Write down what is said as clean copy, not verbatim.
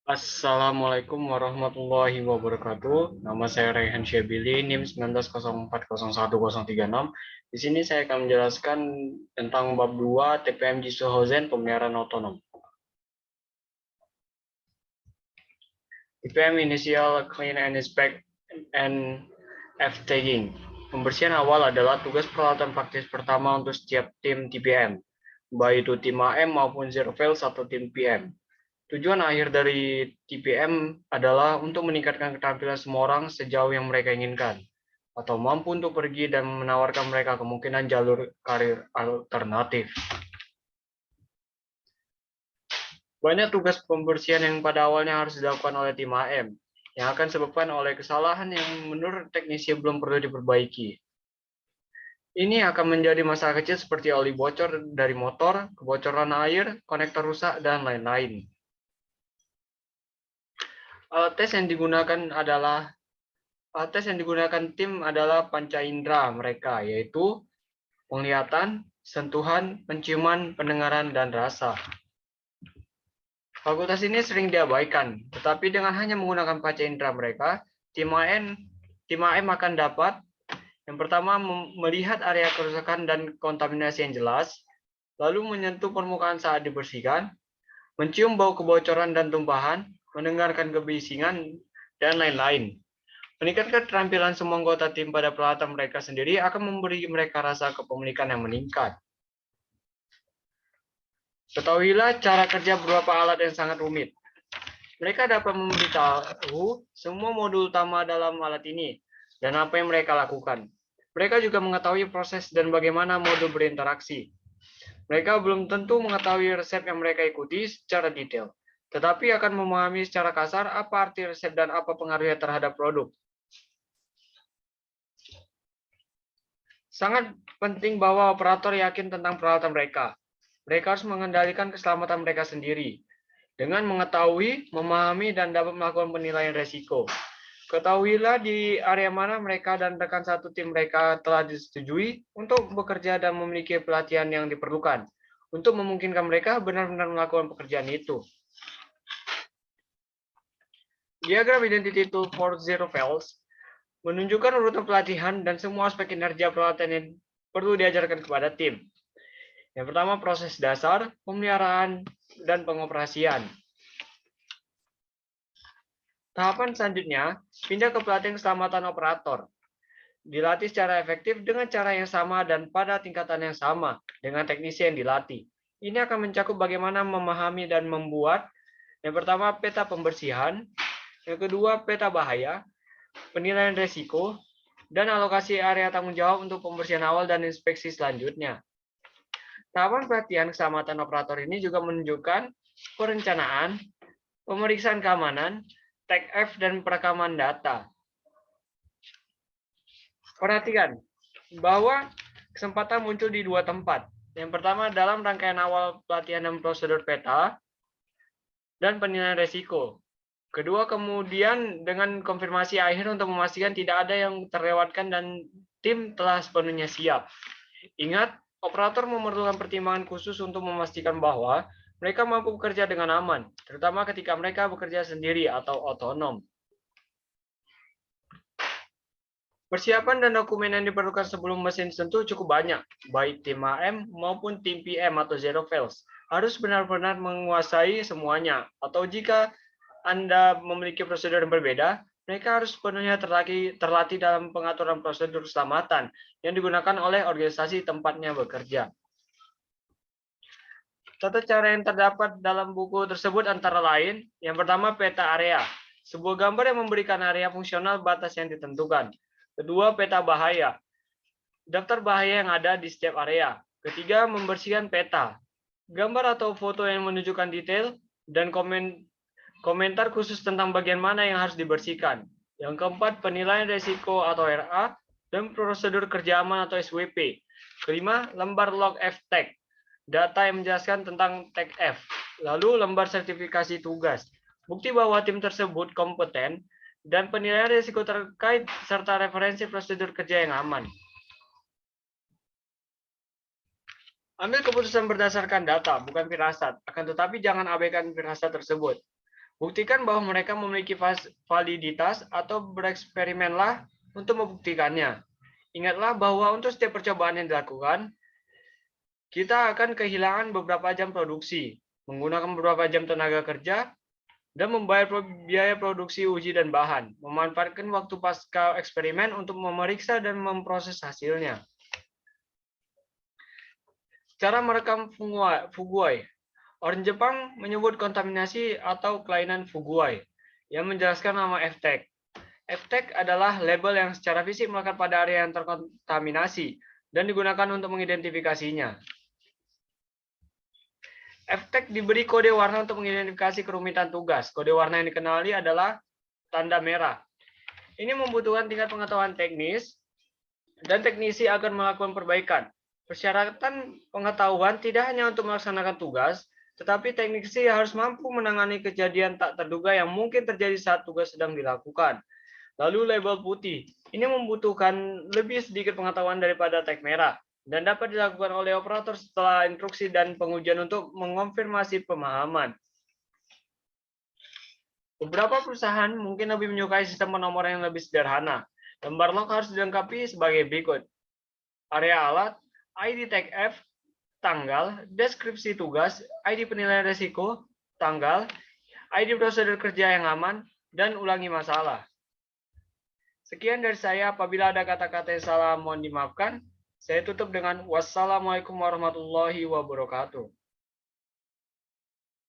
Assalamualaikum warahmatullahi wabarakatuh. Nama saya Raihan Syabili, NIM 19040136. Di sini saya akan menjelaskan tentang bab 2 TPM Jisuhozen pemeliharaan otonom. TPM Initial Clean and Inspect and F-Tagging. Pembersihan awal adalah tugas peralatan praktis pertama untuk setiap tim TPM, baik itu tim AM maupun Zero Fails atau tim PM. Tujuan akhir dari TPM adalah untuk meningkatkan keterampilan semua orang sejauh yang mereka inginkan, atau mampu untuk pergi dan menawarkan mereka kemungkinan jalur karir alternatif. Banyak tugas pembersihan yang pada awalnya harus dilakukan oleh tim AM, yang akan disebabkan oleh kesalahan yang menurut teknisi belum perlu diperbaiki. Ini akan menjadi masalah kecil seperti oli bocor dari motor, kebocoran air, konektor rusak, dan lain-lain. Alat tes yang digunakan tim adalah panca indera mereka, yaitu penglihatan, sentuhan, penciuman, pendengaran, dan rasa. Fakultas ini sering diabaikan, tetapi dengan hanya menggunakan panca indera mereka, tim AM akan dapat yang pertama melihat area kerusakan dan kontaminasi yang jelas, lalu menyentuh permukaan saat dibersihkan, mencium bau kebocoran dan tumpahan, mendengarkan kebisingan, dan lain-lain. Meningkatkan keterampilan semua anggota tim pada peralatan mereka sendiri akan memberi mereka rasa kepemilikan yang meningkat. Ketahuilah cara kerja beberapa alat yang sangat rumit. Mereka dapat memberitahu semua modul utama dalam alat ini dan apa yang mereka lakukan. Mereka juga mengetahui proses dan bagaimana modul berinteraksi. Mereka belum tentu mengetahui resep yang mereka ikuti secara detail, tetapi akan memahami secara kasar apa arti resep dan apa pengaruhnya terhadap produk. Sangat penting bahwa operator yakin tentang peralatan mereka. Mereka harus mengendalikan keselamatan mereka sendiri dengan mengetahui, memahami, dan dapat melakukan penilaian resiko. Ketahuilah di area mana mereka dan rekan satu tim mereka telah disetujui untuk bekerja dan memiliki pelatihan yang diperlukan untuk memungkinkan mereka benar-benar melakukan pekerjaan itu. Diagram Identity Tool for Zero Fails menunjukkan urutan pelatihan dan semua aspek kinerja peralatan yang perlu diajarkan kepada tim. Yang pertama, proses dasar, pemeliharaan, dan pengoperasian. Tahapan selanjutnya, pindah ke pelatihan keselamatan operator. Dilatih secara efektif dengan cara yang sama dan pada tingkatan yang sama dengan teknisi yang dilatih. Ini akan mencakup bagaimana memahami dan membuat, yang pertama, peta pembersihan, yang kedua, peta bahaya, penilaian resiko, dan alokasi area tanggung jawab untuk pembersihan awal dan inspeksi selanjutnya. Tahapan pelatihan keselamatan operator ini juga menunjukkan perencanaan, pemeriksaan keamanan, tag F, dan perekaman data. Perhatikan bahwa kesempatan muncul di dua tempat. Yang pertama dalam rangkaian awal pelatihan dan prosedur peta dan penilaian resiko. Kedua, kemudian dengan konfirmasi akhir untuk memastikan tidak ada yang terlewatkan dan tim telah sepenuhnya siap. Ingat, operator memerlukan pertimbangan khusus untuk memastikan bahwa mereka mampu bekerja dengan aman, terutama ketika mereka bekerja sendiri atau otonom. Persiapan dan dokumen yang diperlukan sebelum mesin sentuh cukup banyak, baik tim AM maupun tim PM atau Zero Fails. Harus benar-benar menguasai semuanya, atau jika Anda memiliki prosedur yang berbeda, mereka harus sepenuhnya terlatih dalam pengaturan prosedur keselamatan yang digunakan oleh organisasi tempatnya bekerja. Tata cara yang terdapat dalam buku tersebut antara lain, yang pertama peta area, sebuah gambar yang memberikan area fungsional batas yang ditentukan. Kedua, peta bahaya, daftar bahaya yang ada di setiap area. Ketiga, membersihkan peta, gambar atau foto yang menunjukkan detail dan komentar khusus tentang bagian mana yang harus dibersihkan. Yang keempat, penilaian resiko atau RA dan prosedur kerja aman atau SWP. Kelima, lembar log F tag, data yang menjelaskan tentang tag F. Lalu lembar sertifikasi tugas, bukti bahwa tim tersebut kompeten dan penilaian risiko terkait serta referensi prosedur kerja yang aman. Ambil keputusan berdasarkan data, bukan firasat. Akan tetapi jangan abaikan firasat tersebut. Buktikan bahwa mereka memiliki validitas atau bereksperimenlah untuk membuktikannya. Ingatlah bahwa untuk setiap percobaan yang dilakukan, kita akan kehilangan beberapa jam produksi, menggunakan beberapa jam tenaga kerja, dan membayar biaya produksi uji dan bahan, memanfaatkan waktu pasca eksperimen untuk memeriksa dan memproses hasilnya. Cara merekam Fuguai. Orang Jepang menyebut kontaminasi atau kelainan Fuguai, yang menjelaskan nama FTEC. FTEC adalah label yang secara fisik melekat pada area yang terkontaminasi dan digunakan untuk mengidentifikasinya. FTEC diberi kode warna untuk mengidentifikasi kerumitan tugas. Kode warna yang dikenali adalah tanda merah. Ini membutuhkan tingkat pengetahuan teknis dan teknisi akan melakukan perbaikan. Persyaratan pengetahuan tidak hanya untuk melaksanakan tugas, tetapi teknisi harus mampu menangani kejadian tak terduga yang mungkin terjadi saat tugas sedang dilakukan. Lalu label putih. Ini membutuhkan lebih sedikit pengetahuan daripada tag merah dan dapat dilakukan oleh operator setelah instruksi dan pengujian untuk mengonfirmasi pemahaman. Beberapa perusahaan mungkin lebih menyukai sistem penomoran yang lebih sederhana. Lembar log harus dilengkapi sebagai berikut. Area alat, ID tag F, tanggal, deskripsi tugas, ID penilaian risiko, tanggal, ID prosedur kerja yang aman, dan ulangi masalah. Sekian dari saya. Apabila ada kata-kata yang salah, mohon dimaafkan. Saya tutup dengan wassalamualaikum warahmatullahi wabarakatuh.